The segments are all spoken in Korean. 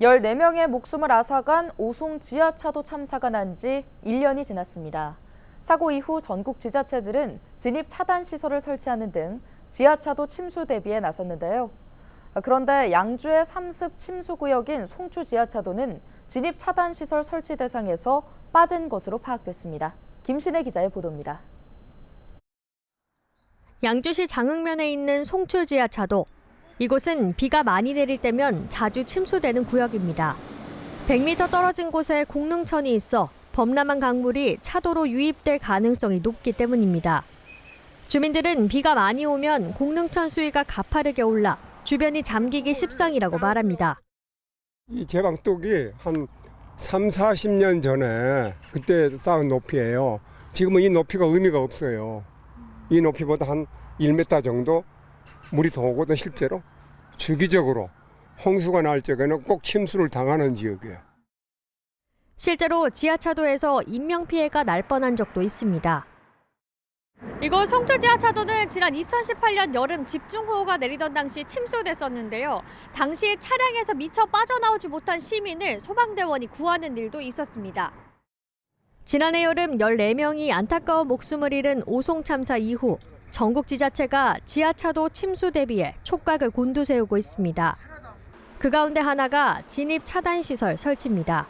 14명의 목숨을 앗아간 오송 지하차도 참사가 난 지 1년이 지났습니다. 사고 이후 전국 지자체들은 진입 차단 시설을 설치하는 등 지하차도 침수 대비에 나섰는데요. 그런데 양주의 삼습 침수 구역인 송추 지하차도는 진입 차단 시설 설치 대상에서 빠진 것으로 파악됐습니다. 김신혜 기자의 보도입니다. 양주시 장흥면에 있는 송추 지하차도. 이곳은 비가 많이 내릴 때면 자주 침수되는 구역입니다. 100m 떨어진 곳에 공릉천이 있어 범람한 강물이 차도로 유입될 가능성이 높기 때문입니다. 주민들은 비가 많이 오면 공릉천 수위가 가파르게 올라 주변이 잠기기 십상이라고 말합니다. 이 제방뚝이 한 3, 40년 전에 그때 쌓은 높이예요. 지금은 이 높이가 의미가 없어요. 이 높이보다 한 1m 정도 물이 더 오거든 실제로. 주기적으로 홍수가 날 적에는 꼭 침수를 당하는 지역이에요. 실제로 지하차도에서 인명피해가 날 뻔한 적도 있습니다. 이곳 송추 지하차도는 지난 2018년 여름 집중호우가 내리던 당시 침수됐었는데요. 당시 차량에서 미처 빠져나오지 못한 시민을 소방대원이 구하는 일도 있었습니다. 지난해 여름 14명이 안타까운 목숨을 잃은 오송 참사 이후 전국 지자체가 지하차도 침수 대비에 촉각을 곤두세우고 있습니다. 그 가운데 하나가 진입 차단 시설 설치입니다.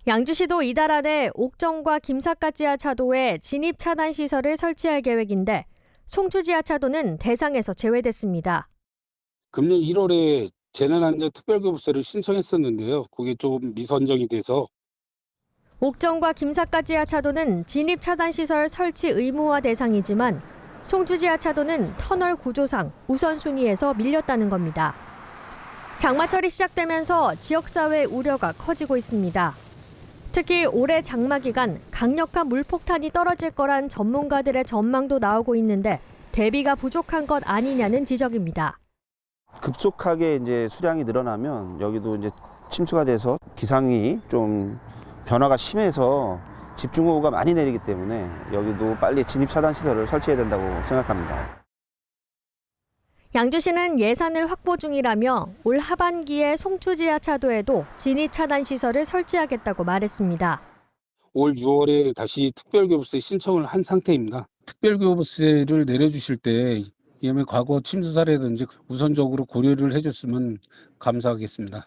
양주시도 이달 안에 옥정과 김삿갓 지하차도에 진입 차단 시설을 설치할 계획인데 송추 지하차도는 대상에서 제외됐습니다. 금년 1월에 재난안전특별교부세를 신청했었는데요. 그게 좀 미선정이 돼서 옥정과 김삿갓 지하차도는 진입 차단 시설 설치 의무화 대상이지만 송추 지하차도는 터널 구조상 우선순위에서 밀렸다는 겁니다. 장마철이 시작되면서 지역사회 우려가 커지고 있습니다. 특히 올해 장마 기간 강력한 물폭탄이 떨어질 거란 전문가들의 전망도 나오고 있는데 대비가 부족한 것 아니냐는 지적입니다. 급속하게 이제 수량이 늘어나면 여기도 이제 침수가 돼서 기상이 좀 변화가 심해서 집중호우가 많이 내리기 때문에 여기도 빨리 진입 차단 시설을 설치해야 된다고 생각합니다. 양주시는 예산을 확보 중이라며 올 하반기에 송추 지하차도에도 진입 차단 시설을 설치하겠다고 말했습니다. 올 6월에 다시 특별교부세 신청을 한 상태입니다. 특별교부세를 내려주실 때 이미 과거 침수 사례든지 우선적으로 고려를 해줬으면 감사하겠습니다.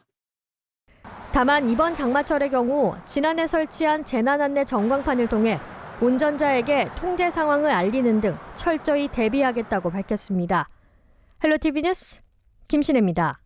다만 이번 장마철의 경우 지난해 설치한 재난안내 전광판을 통해 운전자에게 통제 상황을 알리는 등 철저히 대비하겠다고 밝혔습니다. 헬로티비 뉴스 김신혜입니다.